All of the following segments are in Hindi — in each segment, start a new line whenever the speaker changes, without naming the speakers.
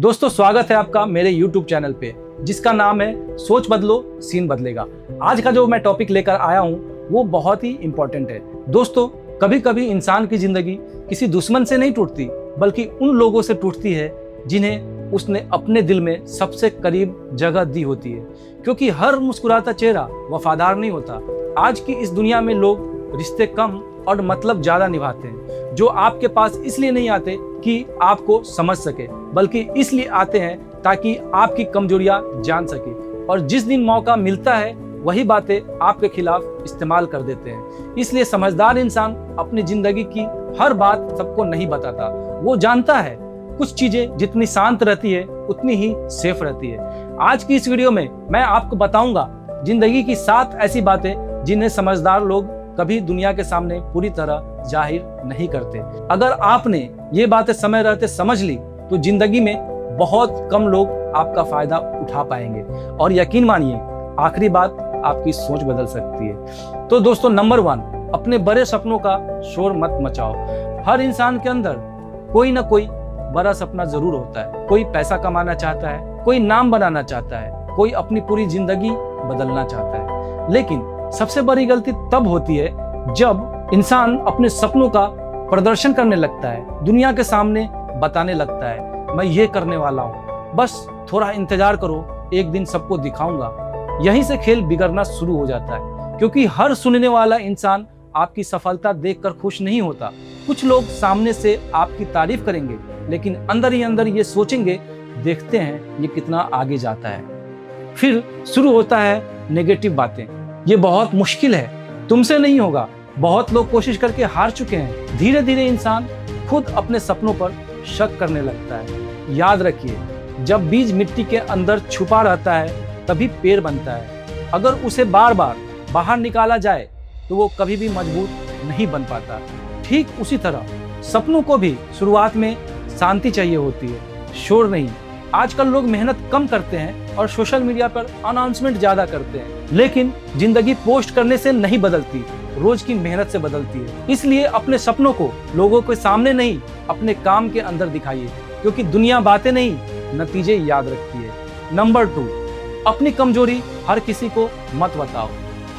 दोस्तों स्वागत है आपका मेरे YouTube चैनल पे जिसका नाम है सोच बदलो सीन बदलेगा। आज का जो मैं टॉपिक लेकर आया हूँ वो बहुत ही इम्पोर्टेंट है। दोस्तों कभी कभी इंसान की जिंदगी किसी दुश्मन से नहीं टूटती बल्कि उन लोगों से टूटती है जिन्हें उसने अपने दिल में सबसे करीब जगह दी होती है, क्योंकि हर मुस्कुराता चेहरा वफादार नहीं होता। आज की इस दुनिया में लोग रिश्ते कम और मतलब ज्यादा निभाते हैं, जो आपके पास इसलिए नहीं आते कि आपको समझ सके बल्कि इसलिए आते हैं ताकि आपकी कमजोरियां जान सके, और जिस दिन मौका मिलता है वही बातें आपके खिलाफ इस्तेमाल कर देते हैं। इसलिए समझदार इंसान अपनी जिंदगी की हर बात सबको नहीं बताता। वो जानता है कुछ चीजें जितनी शांत रहती है उतनी ही सेफ रहती है। आज की इस वीडियो में मैं आपको बताऊंगा जिंदगी की 7 ऐसी बातें जिन्हें समझदार लोग कभी दुनिया के सामने पूरी तरह जाहिर नहीं करते। अगर आपने ये बातें समय रहते समझ ली तो जिंदगी में बहुत कम लोग आपका फायदा उठा पाएंगे, और यकीन मानिए आखिरी बात आपकी सोच बदल सकती है। तो दोस्तों नंबर 1, अपने बड़े सपनों का शोर मत मचाओ। हर इंसान के अंदर कोई ना कोई बड़ा सपना जरूर होता है। कोई पैसा कमाना चाहता है, कोई नाम बनाना चाहता है, कोई अपनी पूरी जिंदगी बदलना चाहता है। लेकिन सबसे बड़ी गलती तब होती है जब इंसान अपने सपनों का प्रदर्शन करने लगता है, दुनिया के सामने बताने लगता है मैं ये करने वाला हूँ, बस थोड़ा इंतजार करो, एक दिन सबको दिखाऊंगा। यहीं से खेल बिगड़ना शुरू हो जाता है, क्योंकि हर सुनने वाला इंसान आपकी सफलता देखकर खुश नहीं होता। कुछ लोग सामने से आपकी तारीफ करेंगे लेकिन अंदर ही अंदर ये सोचेंगे देखते हैं ये कितना आगे जाता है। फिर शुरू होता है नेगेटिव बातें, ये बहुत मुश्किल है, तुमसे नहीं होगा, बहुत लोग कोशिश करके हार चुके हैं। धीरे धीरे इंसान खुद अपने सपनों पर शक करने लगता है। याद रखिए, जब बीज मिट्टी के अंदर छुपा रहता है तभी पेड़ बनता है। अगर उसे बार बार बाहर निकाला जाए तो वो कभी भी मजबूत नहीं बन पाता। ठीक उसी तरह सपनों को भी शुरुआत में शांति चाहिए होती है, शोर नहीं। आजकल लोग मेहनत कम करते हैं और सोशल मीडिया पर अनाउंसमेंट ज्यादा करते हैं, लेकिन जिंदगी पोस्ट करने से नहीं बदलती, रोज की मेहनत से बदलती है। इसलिए अपने सपनों को लोगों के सामने नहीं, अपने काम के अंदर दिखाइए, क्योंकि दुनिया बातें नहीं नतीजे याद रखती है। नंबर 2, अपनी कमजोरी हर किसी को मत बताओ।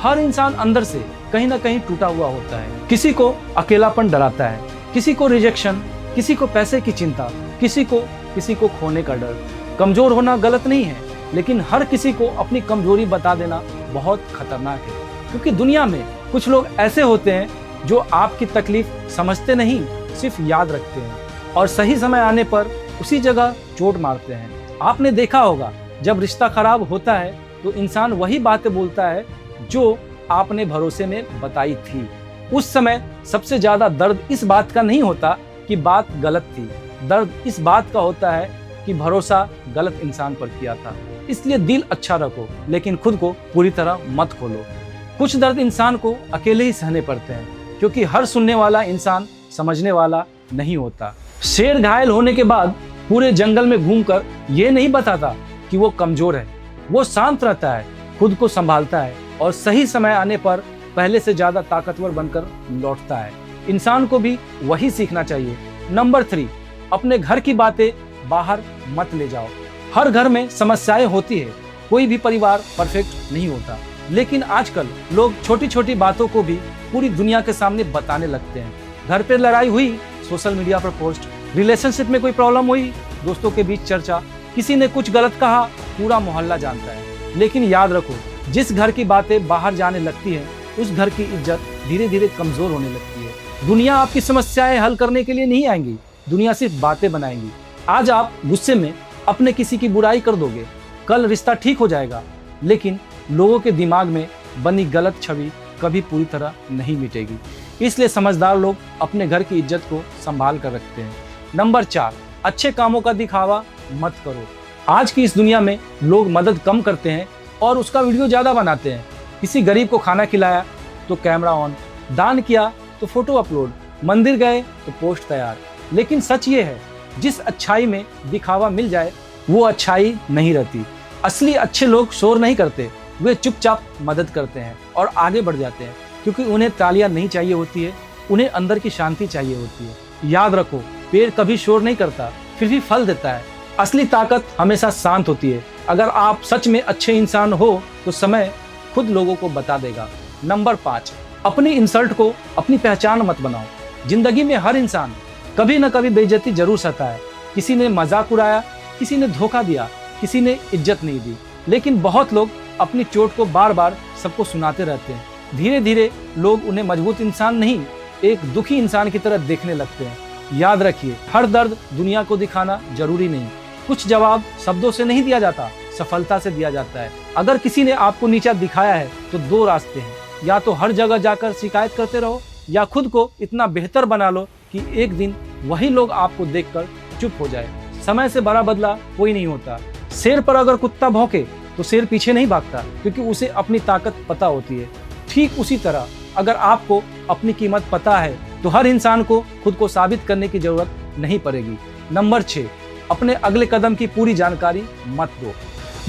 हर इंसान अंदर से कहीं ना कहीं टूटा हुआ होता है। किसी को अकेलापन डराता है, किसी को रिजेक्शन, किसी को पैसे की चिंता, किसी को खोने का डर। कमजोर होना गलत नहीं है, लेकिन हर किसी को अपनी कमजोरी बता देना बहुत खतरनाक है, क्योंकि दुनिया में कुछ लोग ऐसे होते हैं जो आपकी तकलीफ समझते नहीं, सिर्फ याद रखते हैं, और सही समय आने पर उसी जगह चोट मारते हैं। आपने देखा होगा जब रिश्ता खराब होता है तो इंसान वही बातें बोलता है जो आपने भरोसे में बताई थी। उस समय सबसे ज्यादा दर्द इस बात का नहीं होता कि बात गलत थी, दर्द इस बात का होता है कि भरोसा गलत इंसान पर किया था। इसलिए दिल अच्छा रखो लेकिन खुद को पूरी तरह मत खोलो। कुछ दर्द इंसान को अकेले ही सहने पड़ते हैं, क्योंकि हर सुनने वाला इंसान समझने वाला नहीं होता। शेर घायल होने के बाद पूरे जंगल में घूमकर ये नहीं बताता कि वो कमजोर है। वो शांत रहता है, खुद को संभालता है, और सही समय आने पर पहले से ज्यादा ताकतवर बनकर लौटता है। इंसान को भी वही सीखना चाहिए। नंबर 3, अपने घर की बातें बाहर मत ले जाओ। हर घर में समस्याएं होती है, कोई भी परिवार परफेक्ट नहीं होता, लेकिन आजकल लोग छोटी छोटी बातों को भी पूरी दुनिया के सामने बताने लगते हैं। घर पे लड़ाई हुई, सोशल मीडिया पर पोस्ट, रिलेशनशिप में कोई प्रॉब्लम हुई, दोस्तों के बीच चर्चा, किसी ने कुछ गलत कहा, पूरा मोहल्ला जानता है। लेकिन याद रखो, जिस घर की बातें बाहर जाने लगती है उस घर की इज्जत धीरे धीरे कमजोर होने लगती है। दुनिया आपकी समस्याएं हल करने के लिए नहीं आएंगी, दुनिया सिर्फ बातें बनाएंगी। आज आप गुस्से में अपने किसी की बुराई कर दोगे, कल रिश्ता ठीक हो जाएगा, लेकिन लोगों के दिमाग में बनी गलत छवि कभी पूरी तरह नहीं मिटेगी। इसलिए समझदार लोग अपने घर की इज्जत को संभाल कर रखते हैं। नंबर 4, अच्छे कामों का दिखावा मत करो। आज की इस दुनिया में लोग मदद कम करते हैं और उसका वीडियो ज्यादा बनाते हैं। किसी गरीब को खाना खिलाया तो कैमरा ऑन, दान किया तो फोटो अपलोड, मंदिर गए तो पोस्ट तैयार। लेकिन सच ये है, जिस अच्छाई में दिखावा मिल जाए वो अच्छाई नहीं रहती। असली अच्छे लोग शोर नहीं करते, वे चुपचाप मदद करते हैं और आगे बढ़ जाते हैं, क्योंकि उन्हें तालियां नहीं चाहिए होती है, उन्हें अंदर की शांति चाहिए होती है। याद रखो, पेड़ कभी शोर नहीं करता, फिर भी फल देता है, असली ताकत हमेशा शांत होती है। अगर आप सच में अच्छे इंसान हो तो समय खुद लोगों को बता देगा। नंबर 5, अपनी इंसल्ट को अपनी पहचान मत बनाओ। जिंदगी में हर इंसान कभी न कभी बेइज्जती जरूर सहता है। किसी ने मजाक उड़ाया, किसी ने धोखा दिया, किसी ने इज्जत नहीं दी, लेकिन बहुत लोग अपनी चोट को बार बार सबको सुनाते रहते हैं। धीरे धीरे लोग उन्हें मजबूत इंसान नहीं, एक दुखी इंसान की तरह देखने लगते हैं। याद रखिए, हर दर्द दुनिया को दिखाना जरूरी नहीं। कुछ जवाब शब्दों से नहीं दिया जाता, सफलता से दिया जाता है। अगर किसी ने आपको नीचा दिखाया है तो 2 रास्ते हैं, या तो हर जगह जाकर शिकायत करते रहो, या खुद को इतना बेहतर बना लो कि एक दिन वही लोग आपको देखकर चुप हो जाए। समय से बड़ा बदला कोई नहीं होता। शेर पर अगर कुत्ता भौंके तो शेर पीछे नहीं भागता, क्योंकि उसे अपनी ताकत पता होती है। ठीक उसी तरह अगर आपको अपनी कीमत पता है तो हर इंसान को खुद को साबित करने की जरूरत नहीं पड़ेगी। नंबर 6, अपने अगले कदम की पूरी जानकारी मत दो।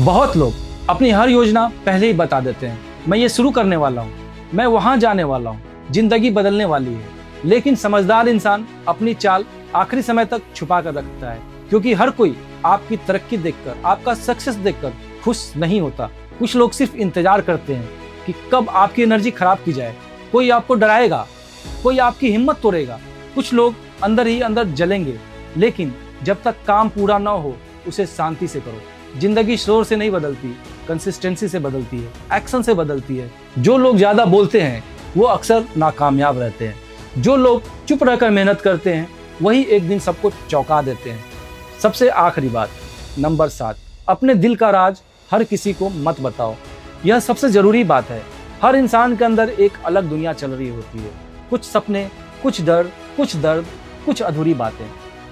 बहुत लोग अपनी हर योजना पहले ही बता देते हैं। मैं ये शुरू करने वाला हूँ, मैं वहाँ जाने वाला हूँ, जिंदगी बदलने वाली है। लेकिन समझदार इंसान अपनी चाल आखिरी समय तक छुपा कर रखता है, क्योंकि हर कोई आपकी तरक्की देखकर, आपका सक्सेस देखकर खुश नहीं होता। कुछ लोग सिर्फ इंतजार करते हैं कि कब आपकी एनर्जी खराब की जाए। कोई आपको डराएगा, कोई आपकी हिम्मत तोड़ेगा, कुछ लोग अंदर ही अंदर जलेंगे। लेकिन जब तक काम पूरा ना हो उसे शांति से करो। जिंदगी शोर से नहीं बदलती, कंसिस्टेंसी से बदलती है, एक्शन से बदलती है। जो लोग ज्यादा बोलते हैं वो अक्सर नाकामयाब रहते हैं। जो लोग चुप रहकर मेहनत करते हैं वही एक दिन सबको चौंका देते हैं। सबसे आखिरी बात, नंबर 7, अपने दिल का राज हर किसी को मत बताओ। यह सबसे जरूरी बात है। हर इंसान के अंदर एक अलग दुनिया चल रही होती है। कुछ सपने, कुछ डर, कुछ दर्द, कुछ अधूरी बातें।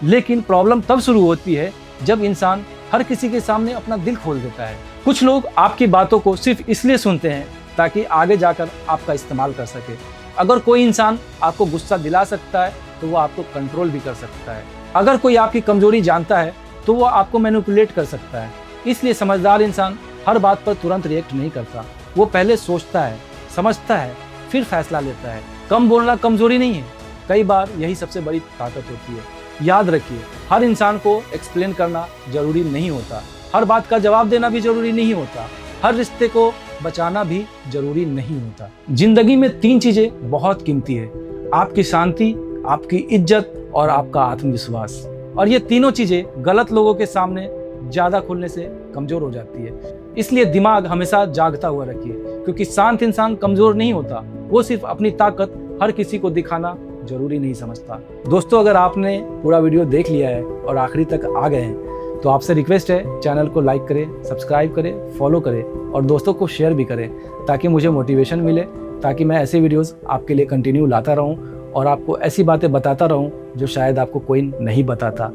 लेकिन प्रॉब्लम तब शुरू होती है जब इंसान हर किसी के सामने अपना दिल खोल देता है। कुछ लोग आपकी बातों को सिर्फ इसलिए सुनते हैं ताकि आगे जाकर आपका इस्तेमाल कर सके। अगर कोई इंसान आपको गुस्सा दिला सकता है तो वो आपको कंट्रोल भी कर सकता है। अगर कोई आपकी कमजोरी जानता है तो वो आपको मैनिपुलेट कर सकता है। इसलिए समझदार इंसान हर बात पर तुरंत रिएक्ट नहीं करता। वो पहले सोचता है, समझता है, फिर फैसला लेता है। कम बोलना कमजोरी नहीं है, कई बार यही सबसे बड़ी ताकत होती है। याद रखिए, हर इंसान को एक्सप्लेन करना जरूरी नहीं होता, हर बात का जवाब देना भी जरूरी नहीं होता, हर रिश्ते को बचाना भी जरूरी नहीं होता। जिंदगी में 3 चीजें बहुत कीमती है, आपकी शांति, आपकी इज्जत और आपका आत्मविश्वास। और ये तीनों चीजें गलत लोगों के सामने ज्यादा खुलने से कमजोर हो जाती है। इसलिए दिमाग हमेशा जागता हुआ रखिए, क्योंकि शांत इंसान कमजोर नहीं होता, वो सिर्फ अपनी ताकत हर किसी को दिखाना जरूरी नहीं समझता। दोस्तों, अगर आपने पूरा वीडियो देख लिया है और आखिरी तक आ गए हैं तो आपसे रिक्वेस्ट है, चैनल को लाइक करें, सब्सक्राइब करें, फॉलो करें और दोस्तों को शेयर भी करें, ताकि मुझे मोटिवेशन मिले, ताकि मैं ऐसे वीडियोस आपके लिए कंटिन्यू लाता रहूं और आपको ऐसी बातें बताता रहूं जो शायद आपको कोई नहीं बताता।